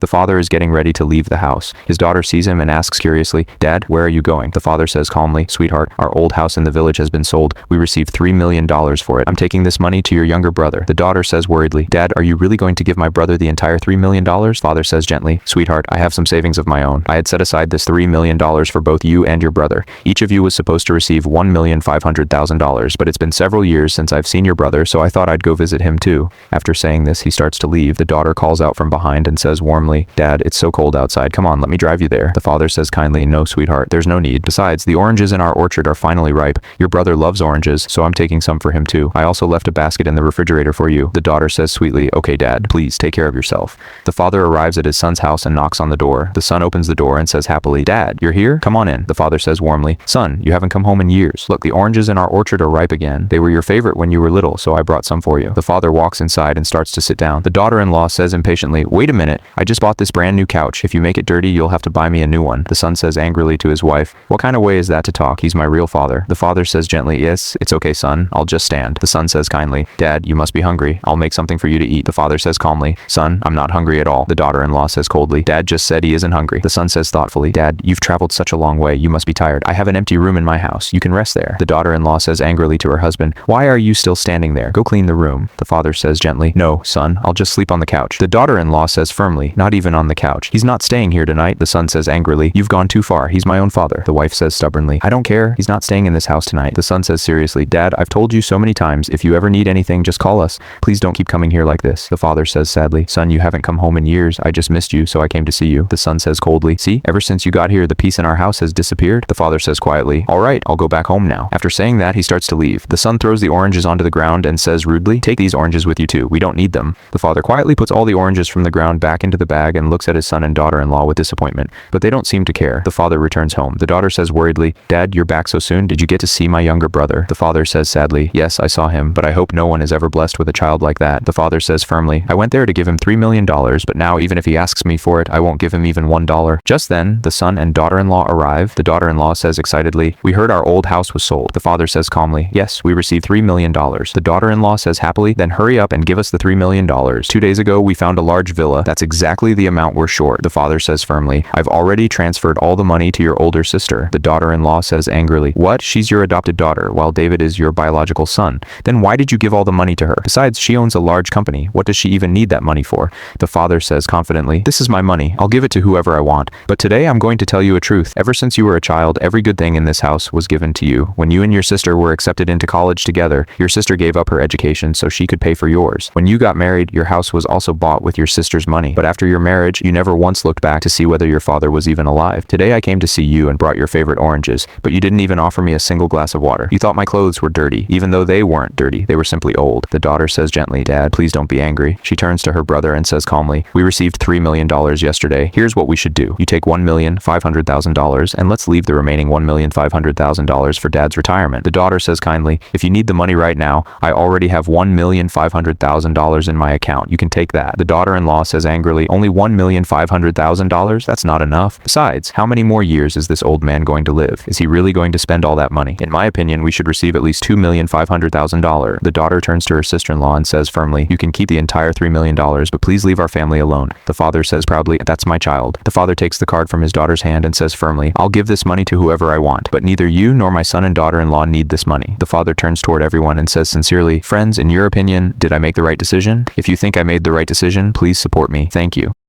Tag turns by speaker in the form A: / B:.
A: The father is getting ready to leave the house. His daughter sees him and asks curiously, "Dad, where are you going?" The father says calmly, "Sweetheart, our old house in the village has been sold. We received $3 million for it. I'm taking this money to your younger brother." The daughter says worriedly, "Dad, are you really going to give my brother the entire $3 million?" Father says gently, "Sweetheart, I have some savings of my own. I had set aside this $3 million for both you and your brother. Each of you was supposed to receive $1,500,000, but it's been several years since I've seen your brother, so I thought I'd go visit him too." After saying this, he starts to leave. The daughter calls out from behind and says warmly, "Dad, it's so cold outside. Come on, let me drive you there." The father says kindly, "No, sweetheart, there's no need. Besides, the oranges in our orchard are finally ripe. Your brother loves oranges, so I'm taking some for him too. I also left a basket in the refrigerator for you." The daughter says sweetly, "Okay, Dad, please take care of yourself." The father arrives at his son's house and knocks on the door. The son opens the door and says happily, "Dad, you're here? Come on in." The father says warmly, "Son, you haven't come home in years. Look, the oranges in our orchard are ripe again. They were your favorite when you were little, so I brought some for you." The father walks inside and starts to sit down. The daughter-in-law says impatiently, "Wait a minute. I just bought this brand new couch. If you make it dirty, you'll have to buy me a new one." The son says angrily to his wife, "What kind of way is that to talk? He's my real father." The father says gently, "Yes, it's okay, son. I'll just stand." The son says kindly, "Dad, you must be hungry. I'll make something for you to eat." The father says calmly, "Son, I'm not hungry at all." The daughter-in-law says coldly, "Dad just said he isn't hungry." The son says thoughtfully, "Dad, you've traveled such a long way. You must be tired. I have an empty room in my house. You can rest there." The daughter-in-law says angrily to her husband, "Why are you still standing there? Go clean the room." The father says gently, "No, son, I'll just sleep on the couch." The daughter-in-law says firmly, "Not even on the couch. He's not staying here tonight." The son says angrily, "You've gone too far. He's my own father." The wife says stubbornly, "I don't care. He's not staying in this house tonight." The son says seriously, "Dad, I've told you so many times, if you ever need anything, just call us. Please don't keep coming here like this." The father says sadly, "Son, you haven't come home in years. I just missed you, so I came to see you." The son says coldly, "See, ever since you got here, the peace in our house has disappeared." The father says quietly, "All right, I'll go back home now." After saying that, he starts to leave. The son throws the oranges onto the ground and says rudely, "Take these oranges with you too. We don't need them." The father quietly puts all the oranges from the ground back into the bag and looks at his son and daughter-in-law with disappointment, but they don't seem to care. The father returns home. The daughter says worriedly, "Dad, you're back so soon. Did you get to see my younger brother?" The father says sadly, "Yes, I saw him, but I hope no one is ever blessed with a child like that." The father says firmly, "I went there to give him $3 million, but now even if he asks me for it, I won't give him even $1. Just then, the son and daughter-in-law arrive. The daughter-in-law says excitedly, "We heard our old house was sold." The father says calmly, "Yes, we received $3 million. The daughter-in-law says happily, "Then hurry up and give us the $3 million. 2 days ago, we found a large villa. That's exactly the amount we're short." The father says firmly, "I've already transferred all the money to your older sister." The daughter-in-law says angrily, "What? She's your adopted daughter, while David is your biological son. Then why did you give all the money to her? Besides, she owns a large company. What does she even need that money for?" The father says confidently, "This is my money. I'll give it to whoever I want. But today I'm going to tell you a truth. Ever since you were a child, every good thing in this house was given to you. When you and your sister were accepted into college together, your sister gave up her education so she could pay for yours. When you got married, your house was also bought with your sister's money. But after your marriage, you never once looked back to see whether your father was even alive. Today I came to see you and brought your favorite oranges, but you didn't even offer me a single glass of water. You thought my clothes were dirty, even though they weren't dirty. They were simply old." The daughter says gently, "Dad, please don't be angry." She turns to her brother and says calmly, "We received $3 million yesterday. Here's what we should do. You take $1,500,000 and let's leave the remaining $1,500,000 for Dad's retirement." The daughter says kindly, "If you need the money right now, I already have $1,500,000 in my account. You can take that." The daughter-in-law says angrily, "Only $1,500,000? That's not enough. Besides, how many more years is this old man going to live? Is he really going to spend all that money? In my opinion, we should receive at least $2,500,000. The daughter turns to her sister-in-law and says firmly, "You can keep the entire $3 million, but please leave our family alone." The father says proudly, "That's my child." The father takes the card from his daughter's hand and says firmly, "I'll give this money to whoever I want, but neither you nor my son and daughter-in-law need this money." The father turns toward everyone and says sincerely, "Friends, in your opinion, did I make the right decision? If you think I made the right decision, please support me. Thank you."